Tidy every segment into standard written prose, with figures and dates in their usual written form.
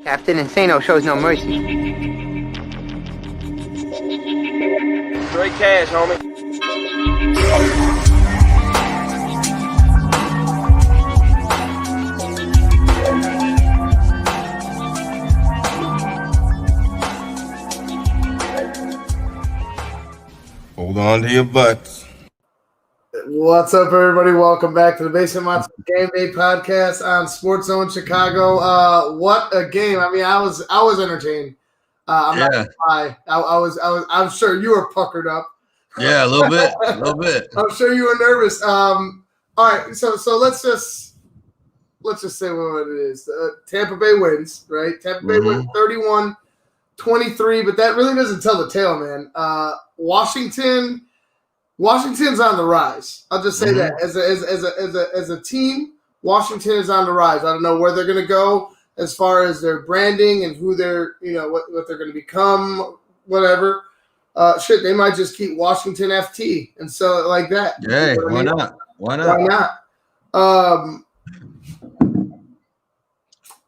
Captain Insano shows no mercy. Straight cash, homie. Hold on to your butts. What's up, everybody? Welcome back to the Basement Monster Game Day podcast on Sports Zone Chicago. What a game! I mean, I was entertained. I'm not gonna lie. I'm sure you were puckered up. Yeah, a little bit. I'm sure you were nervous. All right, so let's just say what it is. Tampa Bay wins, right? Tampa Bay wins 31-23, but that really doesn't tell the tale, man. Washington's on the rise. I'll just say that as a team, Washington is on the rise. I don't know where they're going to go as far as their branding and who they're, what they're going to become, whatever. They might just keep Washington FT and sell it like that. Yeah, why not? Why not?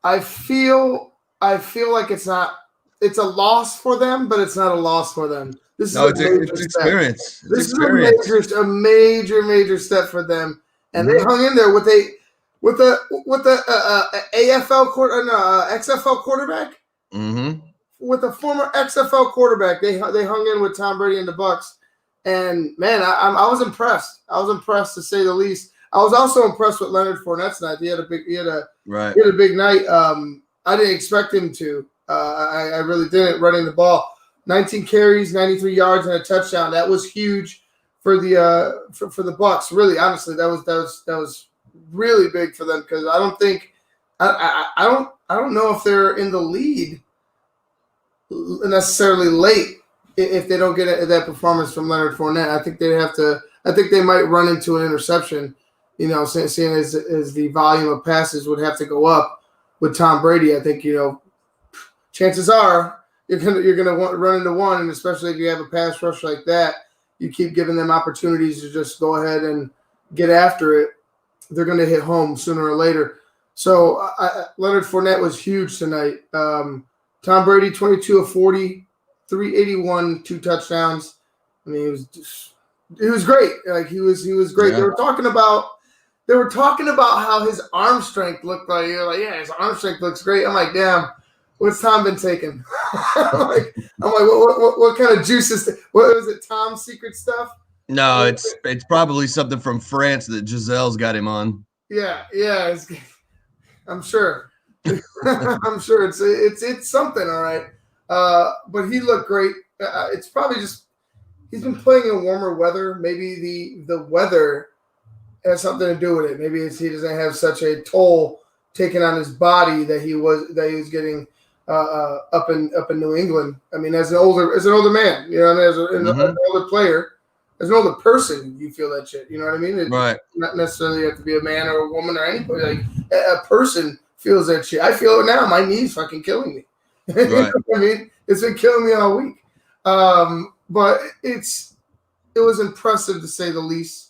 I feel like it's a loss for them, but it's not a loss for them. It's experience. This is a major step for them, and they hung in there with the XFL quarterback. With a former XFL quarterback, they hung in with Tom Brady and the Bucs, and man, I was impressed. I was impressed to say the least. I was also impressed with Leonard Fournette's night. He had a big night. I didn't expect him to. I really didn't, running the ball. 19 carries, 93 yards, and a touchdown. That was huge for the for the Bucs. Really, honestly, that was really big for them, because I don't know if they're in the lead necessarily late if they don't get that performance from Leonard Fournette. I think they might run into an interception. Seeing as the volume of passes would have to go up with Tom Brady. I think chances are you're gonna run into one, and especially if you have a pass rush like that, you keep giving them opportunities to just go ahead and get after it. They're gonna hit home sooner or later. So Leonard Fournette was huge tonight. Tom Brady, 22 of 40, 381, 2 touchdowns. I mean, he was great. Like he was great. Yeah. They were talking about how his arm strength looked like. You're like, yeah, his arm strength looks great. I'm like, damn. What's Tom been taking? I'm like, what kind of juice is what was it? Tom's secret stuff? No, it's probably something from France that Giselle's got him on. Yeah, I'm sure. I'm sure it's something, all right. But he looked great. It's probably just he's been playing in warmer weather. Maybe the weather has something to do with it. Maybe he doesn't have such a toll taken on his body that he was getting. Up in New England. I mean, as an older man, as an older player, as an older person, you feel that shit. You know what I mean? Right. Not necessarily have to be a man or a woman or anybody. Like a person feels that shit. I feel it now. My knee's fucking killing me. Right. You know what I mean? It's been killing me all week. But it was impressive to say the least.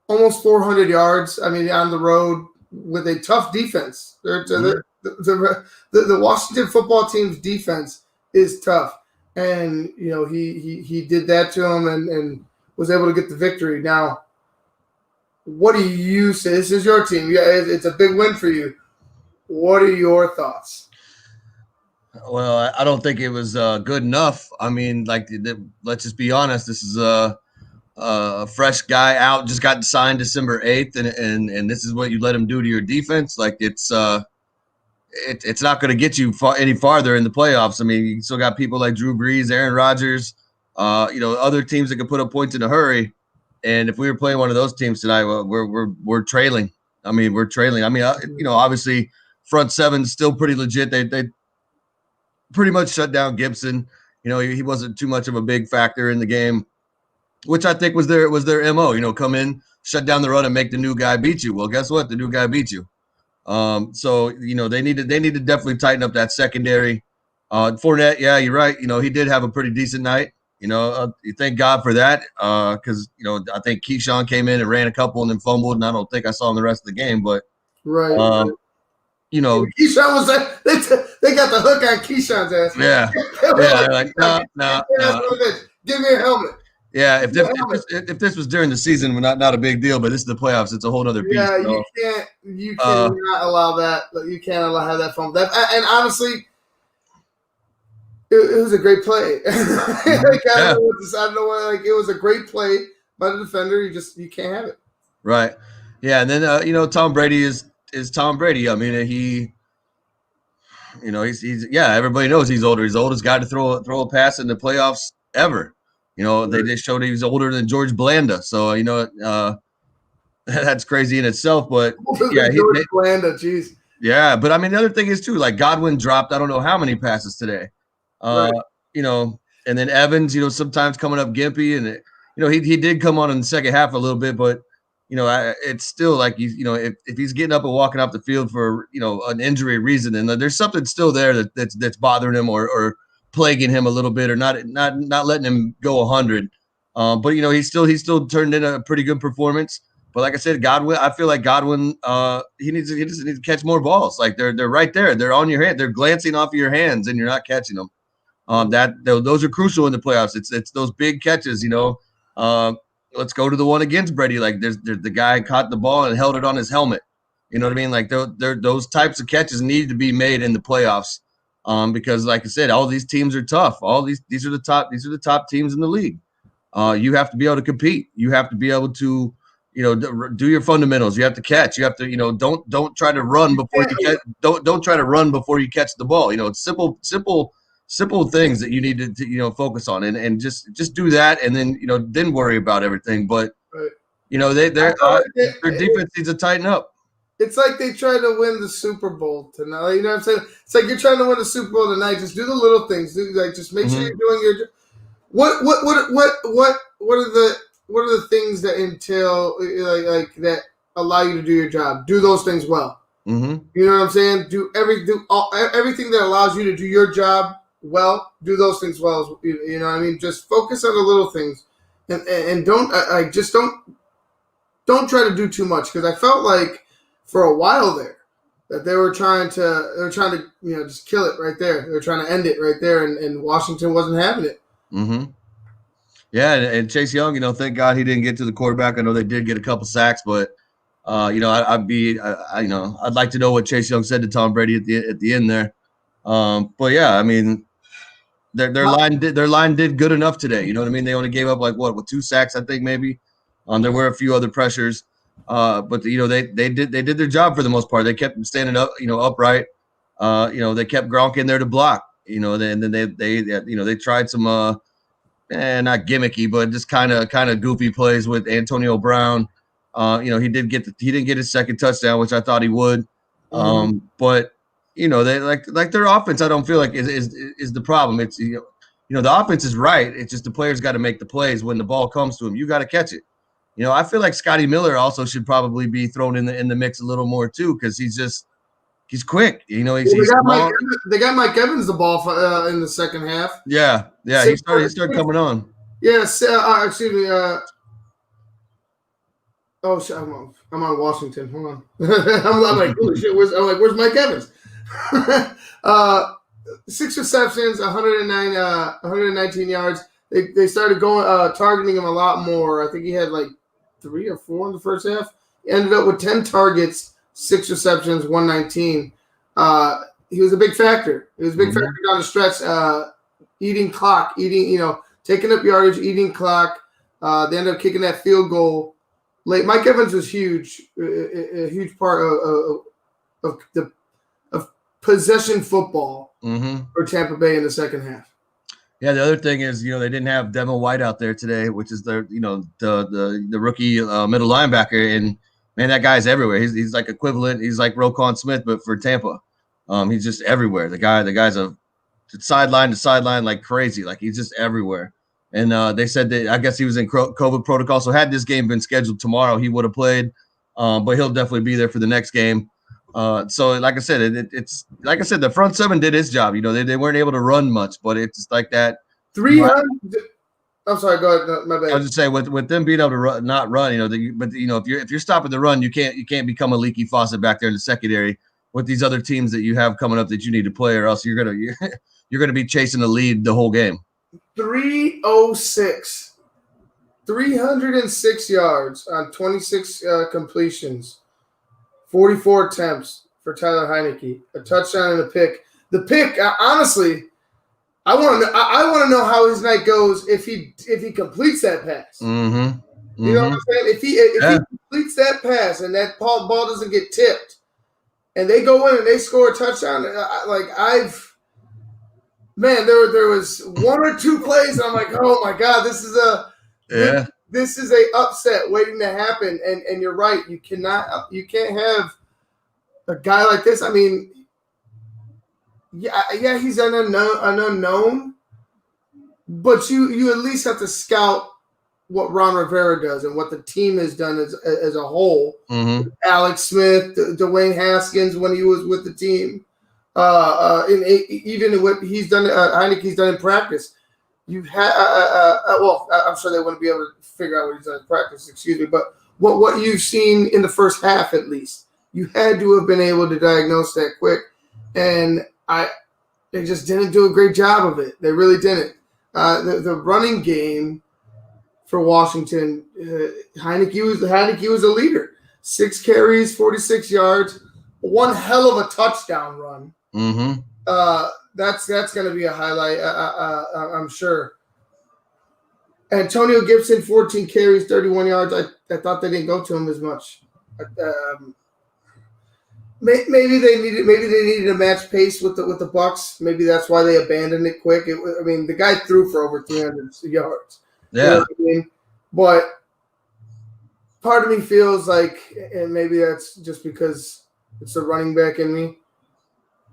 Almost 400 yards. I mean, on the road with a tough defense. The Washington football team's defense is tough, and he did that to him and was able to get the victory. Now, what do you say? This is your team. Yeah, it's a big win for you. What are your thoughts? Well, I don't think it was good enough. I mean, let's just be honest. This is a fresh guy out, just got signed December 8th, and this is what you let him do to your defense. Like it's not going to get you any farther in the playoffs. I mean, you still got people like Drew Brees, Aaron Rodgers, other teams that can put up points in a hurry. And if we were playing one of those teams tonight, we're trailing. I mean, we're trailing. I mean, obviously front seven's still pretty legit. They pretty much shut down Gibson. He wasn't too much of a big factor in the game, which I think was their MO. Come in, shut down the run, and make the new guy beat you. Well, guess what? The new guy beat you. So they need to definitely tighten up that secondary. Fournette, yeah, you're right. He did have a pretty decent night. You thank God for that. Because I think Keyshawn came in and ran a couple and then fumbled, and I don't think I saw him the rest of the game. But right. Keyshawn was there. They got the hook on Keyshawn's ass. Yeah. They're like, no. Give me a helmet. Yeah, if this was during the season, not a big deal, but this is the playoffs. It's a whole other piece. Yeah, you cannot allow that. You can't have that fumble. And honestly, it was a great play. I don't know why. It was a great play by the defender. You can't have it. Right. Yeah, and then Tom Brady is Tom Brady. I mean, he's everybody knows he's older. He's the oldest guy to throw a pass in the playoffs ever. They just showed he was older than George Blanda. So that's crazy in itself. But yeah, George Blanda, jeez. Yeah, but I mean the other thing is too, like Godwin dropped I don't know how many passes today. Right. And then Evans, sometimes coming up gimpy, and he did come on in the second half a little bit, but it's still like if he's getting up and walking off the field for an injury reason, and there's something still there that's bothering him or plaguing him a little bit, or not letting him go 100. But he still turned in a pretty good performance. But like I said, Godwin, I feel like Godwin, he just needs to catch more balls. Like they're right there, they're on your hand, they're glancing off of your hands, and you're not catching them. Those are crucial in the playoffs. It's those big catches. Let's go to the one against Brady. Like there's the guy caught the ball and held it on his helmet. You know what I mean? Like those types of catches need to be made in the playoffs. Because like I said, all these teams are tough. All these are the top teams in the league. You have to be able to compete. You have to be able to, do your fundamentals. You have to catch. You have to, don't try to run before you catch. Don't try to run before you catch the ball. It's simple things that you need to focus on, and just do that, and then then worry about everything. But their defense needs to tighten up. It's like they try to win the Super Bowl tonight. You know what I'm saying? It's like you're trying to win the Super Bowl tonight. Just do the little things. Just make sure you're doing your. What are the things that entail like that allow you to do your job? Do those things well. Mm-hmm. You know what I'm saying? Everything that allows you to do your job well. Do those things well. You know what I mean? Just focus on the little things, and don't try to do too much, because I felt like for a while there that they were trying to just kill it right there. They were trying to end it right there, and Washington wasn't having it. Mm-hmm. Yeah, and Chase Young, thank God he didn't get to the quarterback. I know they did get a couple sacks, but I'd like to know what Chase Young said to Tom Brady at the end there. But yeah, I mean, their line did good enough today. You know what I mean? They only gave up with 2 sacks, I think maybe. There were a few other pressures, but they did their job for the most part. They kept them standing up, upright. They kept Gronk in there to block. And then they tried some not gimmicky, but just kind of goofy plays with Antonio Brown. He didn't get his second touchdown, which I thought he would. But they like their offense, I don't feel like is the problem. It's the offense is right. It's just the players got to make the plays when the ball comes to them. You got to catch it. I feel like Scotty Miller also should probably be thrown in the mix a little more too, because he's quick. He's small. They got Mike Evans the ball in the second half. Yeah. He started coming on. Yes. Excuse me. Oh, shit, I'm on Washington. Hold on. I'm like, holy shit. Where's Mike Evans? 6 receptions, 119 yards. They started going targeting him a lot more. I think he had 3 or 4 in the first half. He ended up with 10 targets, 6 receptions, 119. He was a big factor. He was a big factor down the stretch, eating clock, taking up yardage, eating clock. They ended up kicking that field goal late. Mike Evans was huge, a huge part of possession football for Tampa Bay in the second half. Yeah, the other thing is, they didn't have Devin White out there today, which is the rookie middle linebacker, and man, that guy's everywhere. He's like equivalent. He's like Roquan Smith, but for Tampa. He's just everywhere. The guy's a sideline to sideline like crazy. Like he's just everywhere. And they said that I guess he was in COVID protocol. So had this game been scheduled tomorrow, he would have played. But he'll definitely be there for the next game. So like I said, it's like I said, the front seven did its job. They weren't able to run much, but it's like that. 300. I'm sorry. Go ahead. No, my bad. I was just saying with them being able to not run, but if you're stopping the run, you can't become a leaky faucet back there in the secondary. with these other teams that you have coming up that you need to play, or else you're gonna be chasing the lead the whole game. 306. 306 yards on 26 completions, 44 attempts for Tyler Heineke, a touchdown and a pick. The pick, honestly, I want to know how his night goes if he completes that pass. Mm-hmm. You know what I'm saying? If he completes that pass and that ball doesn't get tipped, and they go in and they score a touchdown, there was one or two plays, and I'm like, oh my God, this is a upset waiting to happen. And you're right, you can't have a guy like this. I mean, yeah, he's an unknown, but you at least have to scout what Ron Rivera does and what the team has done as a whole. Mm-hmm. Alex Smith, Dwayne Haskins when he was with the team, and even what he's done, Heineke's done in practice. You have, I'm sure they wouldn't be able to figure out what he's done in practice. Excuse me, but what you've seen in the first half, at least, you had to have been able to diagnose that quick, and they just didn't do a great job of it. They really didn't. The running game for Washington, Heineke was a leader. 6 carries, 46 yards, one hell of a touchdown run. Mm-hmm. That's going to be a highlight, I'm sure. Antonio Gibson, 14 carries, 31 yards. I thought they didn't go to him as much. Maybe they needed a match pace with the Bucs. Maybe that's why they abandoned it quick. The guy threw for over 300 yards. Yeah. You know what I mean? But part of me feels like, and maybe that's just because it's a running back in me,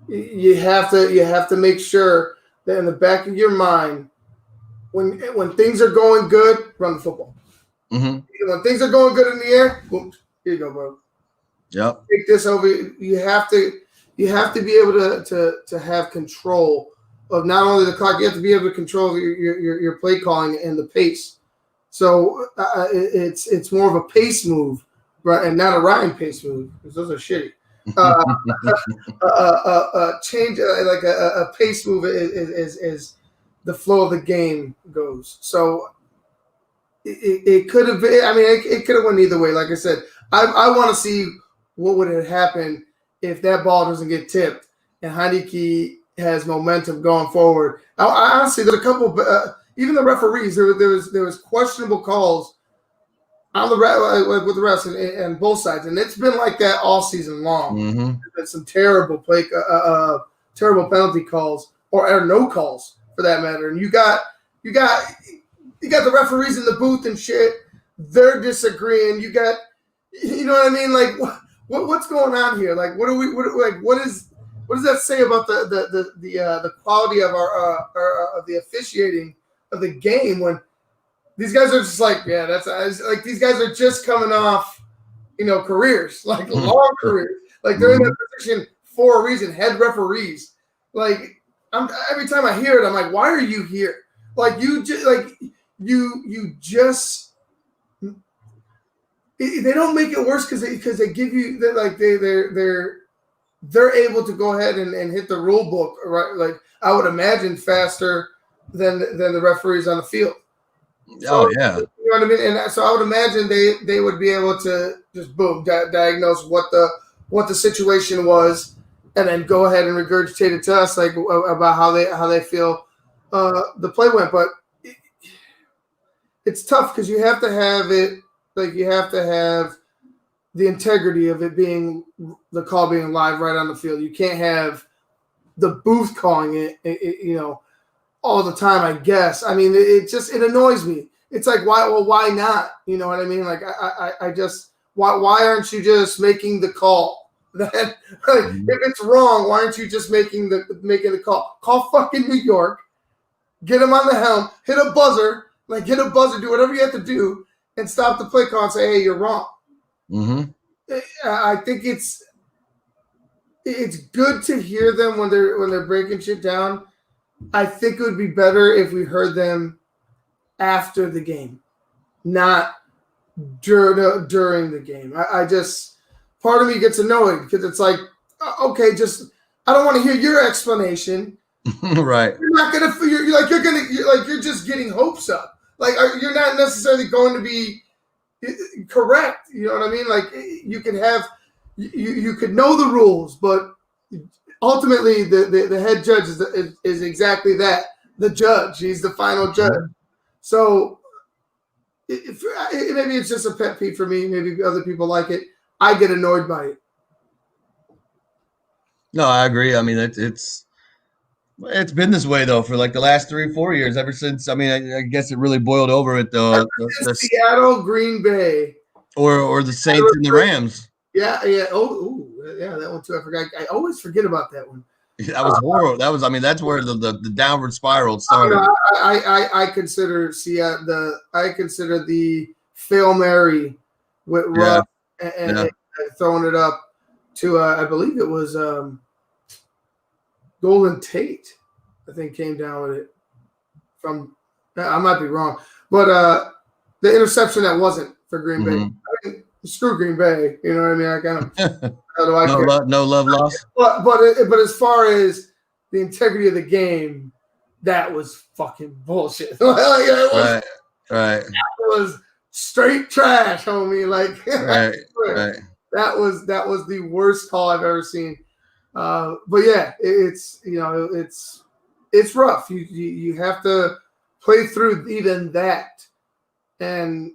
you have to make sure that in the back of your mind, when things are going good, run the football. Mm-hmm. When things are going good in the air, boom, here you go, bro. Yep. Take this over. You have to be able to have control of not only the clock, you have to be able to control your play calling and the pace. So it's more of a pace move, right, and not a Ryan pace move, because those are shitty. Change like a pace move is the flow of the game goes. So it could have been. I mean, it could have went either way. Like I said, I want to see what would have happened if that ball doesn't get tipped and Heineke has momentum going forward. I honestly, there's a couple. Even the referees, there was questionable calls on the with the refs and both sides, and it's been like that all season long. Mm-hmm. There's been some terrible terrible penalty calls or no calls for that matter. And you got the referees in the booth and shit. They're disagreeing. You got, you know what I mean? Like what's going on here? Like what does that say about the quality of our of the officiating of the game when these guys are just like, yeah, that's like these guys are just coming off, careers, like long careers. Like they're in that position for a reason, head referees. Like every time I hear it, I'm like, why are you here? Like you just they don't make it worse because they give you they're able to go ahead and hit the rule book, right? Like I would imagine faster than the referees on the field. So, yeah. You know what I mean? And so I would imagine they would be able to just boom diagnose what the situation was, and then go ahead and regurgitate it to us like about how they feel the play went. But it's tough because you have to have it. Like you have to have the integrity of it being the call being live right on the field. You can't have the booth calling it all the time, I guess. I mean, it annoys me. It's like, why not? You know what I mean? Like, I just, why aren't you just making the call? If it's wrong, why aren't you just making the call? Call fucking New York, get them on the helm, hit a buzzer, do whatever you have to do, and stop the play call and say, hey, you're wrong. Mm-hmm. I think it's good to hear them when they're breaking shit down. I think it would be better if we heard them after the game, not during the game. I just, part of me gets annoyed because it's like, okay, I don't want to hear your explanation. Right. You're not gonna. You're just getting hopes up. Like you're not necessarily going to be correct. You know what I mean? Like you could have, you could know the rules, but ultimately the head judge is exactly that. The judge. He's the final judge. So maybe it's just a pet peeve for me. Maybe other people like it. I get annoyed by it. No, I agree. I mean, it's been this way though for like the last 3 or 4 years. Ever since, I mean, I guess it really boiled over at the Seattle, Green Bay, or the Saints and the Rams. Yeah. Oh, yeah, that one too. I forgot. I always forget about that one. That was horrible. That's where the downward spiral started. I consider Seattle I consider the Hail Mary with Ruff and throwing it up to I believe it was Golden Tate, I think, came down with it from. I might be wrong, but the interception that wasn't for Green Bay. I mean, screw Green Bay, you know what I mean? I kind of no love lost. But as far as the integrity of the game, that was fucking bullshit. Right. That was straight trash, homie. Like right. That was the worst call I've ever seen. But yeah, it's rough. You have to play through even that, and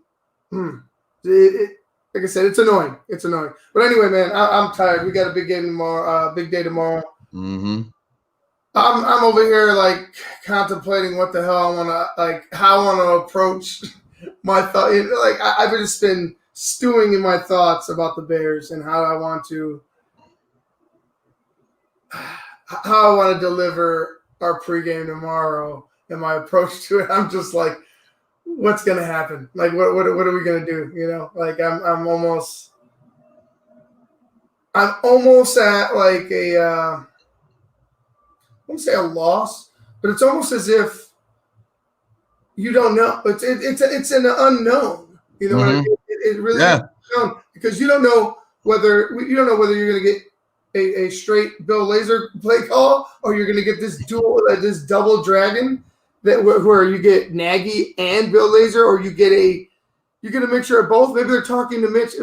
like I said, it's annoying. It's annoying. But anyway, man, I'm tired. We got a big game tomorrow. Big day tomorrow. Mm-hmm. I'm over here like contemplating what the hell how I want to approach my thought. Like I've just been stewing in my thoughts about the Bears and how I want to deliver our pregame tomorrow and my approach to it. I'm just like, what's gonna happen? Like, what are we gonna do? You know, like I'm almost at like I won't say a loss, but it's almost as if you don't know. It's an unknown. You know what I mean? It really is unknown because you don't know whether you're gonna get a straight Bill Lazor play call or you're gonna get this double dragon where you get Nagy and Bill Lazor, or you get you're gonna mixture of both. Maybe they're talking to Mitch.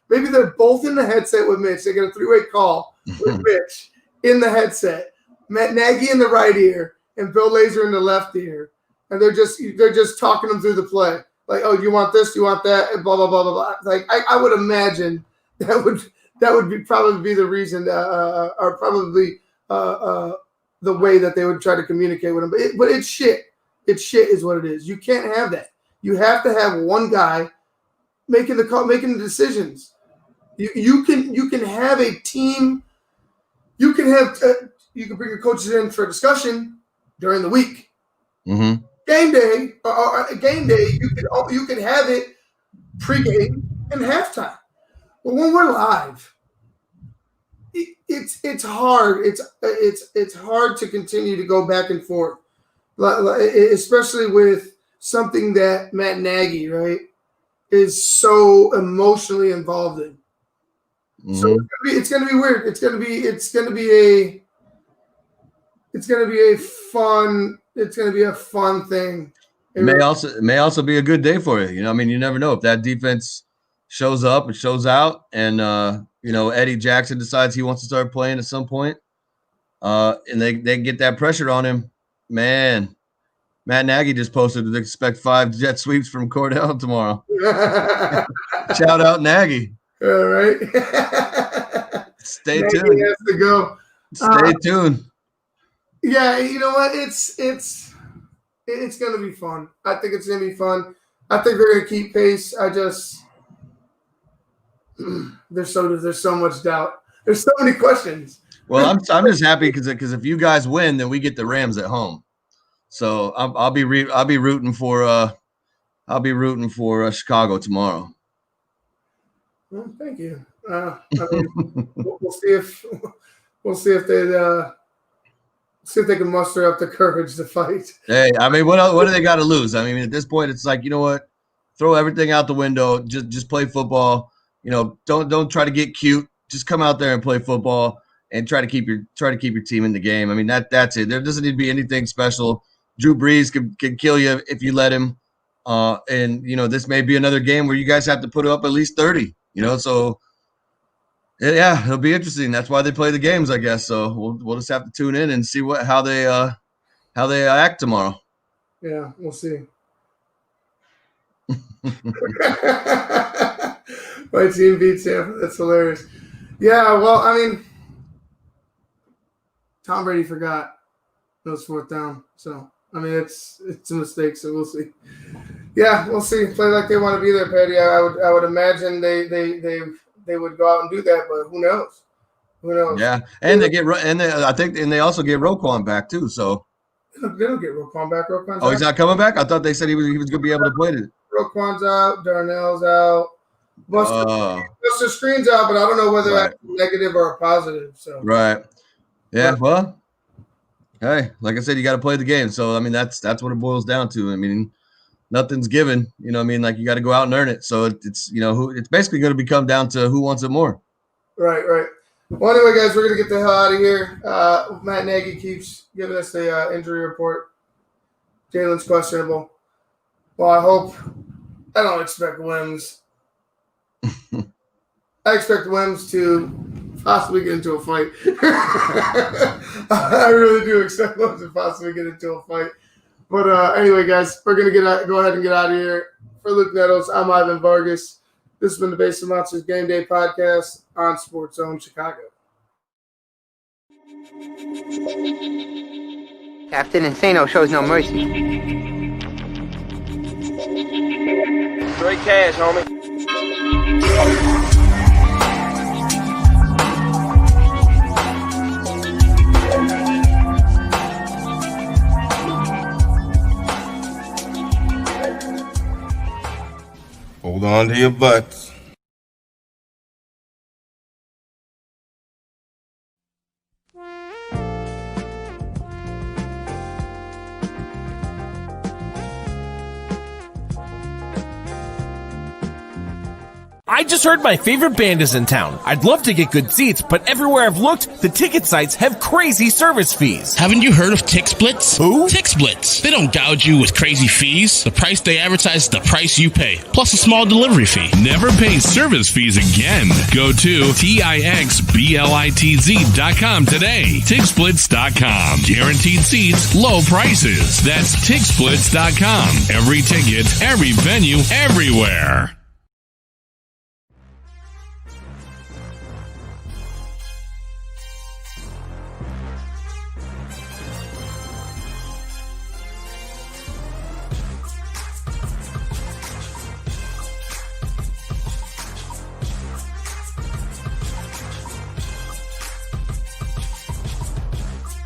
Maybe they're both in the headset with Mitch. They get a 3-way call with Mitch in the headset. Matt Nagy in the right ear and Bill Lazor in the left ear, and they're just talking them through the play. Like, oh, you want this? You want that? And blah blah blah blah blah. Like I would imagine that would probably be the reason, or probably the way that they would try to communicate with him. But it's shit. It's shit is what it is. You can't have that. You have to have one guy making the call, making the decisions. You can have a team. You can bring your coaches in for a discussion during the week. Mm-hmm. Game day. You can have it pregame and halftime. But when we're live, it's hard. It's hard to continue to go back and forth, especially with something that Matt Nagy, right, is so emotionally involved in. Mm-hmm. So it's going to be weird. It's going to be a fun thing. It may also be a good day for you. You know, I mean, you never know if that defense shows up and shows out, and Eddie Jackson decides he wants to start playing at some point, and they get that pressure on him. Man, Matt Nagy just posted to expect 5 jet sweeps from Cordell tomorrow. Shout out Nagy. All right. Stay Nagy tuned. has to go. Stay tuned. Yeah, you know what? It's going to be fun. I think it's going to be fun. I think they're going to keep pace. There's so much doubt. There's so many questions. Well, I'm just happy because if you guys win, then we get the Rams at home. So I'll be rooting for Chicago tomorrow. Well, thank you. We'll see if they can muster up the courage to fight. Hey, I mean, what do they got to lose? I mean, at this point, it's like, you know what? Throw everything out the window. Just play football. You know, don't try to get cute. just come out there and play football and try to keep your team in the game. I mean, that's it. There doesn't need to be anything special. Drew Brees can kill you if you let him. And this may be another game where you guys have to put up at least 30. So yeah, it'll be interesting. That's why they play the games, I guess. So we'll just have to tune in and see how they act tomorrow. Yeah, we'll see. My team beats Tampa. That's hilarious. Yeah, well, I mean, Tom Brady forgot those fourth down. So, I mean, it's a mistake. So we'll see. Yeah, we'll see. Play like they want to be there, Patty. I would imagine they would go out and do that, but who knows? Who knows? Yeah, and they also get Roquan back too. So they don't get Roquan back. Roquan's he's not coming back. I thought they said he was going to be able to play it. Roquan's out. Darnell's out. Buster Screen's out, but I don't know whether that's negative or a positive. So right. Yeah. Well, hey, like I said, you got to play the game. So I mean, that's what it boils down to. I mean, nothing's given. Like you got to go out and earn it. So it's it's basically going to become down to who wants it more. Right. Well, anyway, guys, we're going to get the hell out of here. Matt Nagy keeps giving us the injury report. Jalen's questionable. Well, I don't expect Wims. I expect Wims to possibly get into a fight. I really do expect Wims to possibly get into a fight. But anyway, guys, we're going to go ahead and get out of here. For Luke Nettles, I'm Ivan Vargas. This has been the Basement Monsters Game Day Podcast on Sports Zone Chicago. Captain Insano shows no mercy. Straight cash, homie. Hold on to your butts. I just heard my favorite band is in town. I'd love to get good seats, but everywhere I've looked, the ticket sites have crazy service fees. Haven't you heard of TixSplits? Who? TixSplits. They don't gouge you with crazy fees. The price they advertise is the price you pay, plus a small delivery fee. Never pay service fees again. Go to TixSplits.com today. TixSplits.com. Guaranteed seats, low prices. That's TixSplits.com. Every ticket, every venue, everywhere.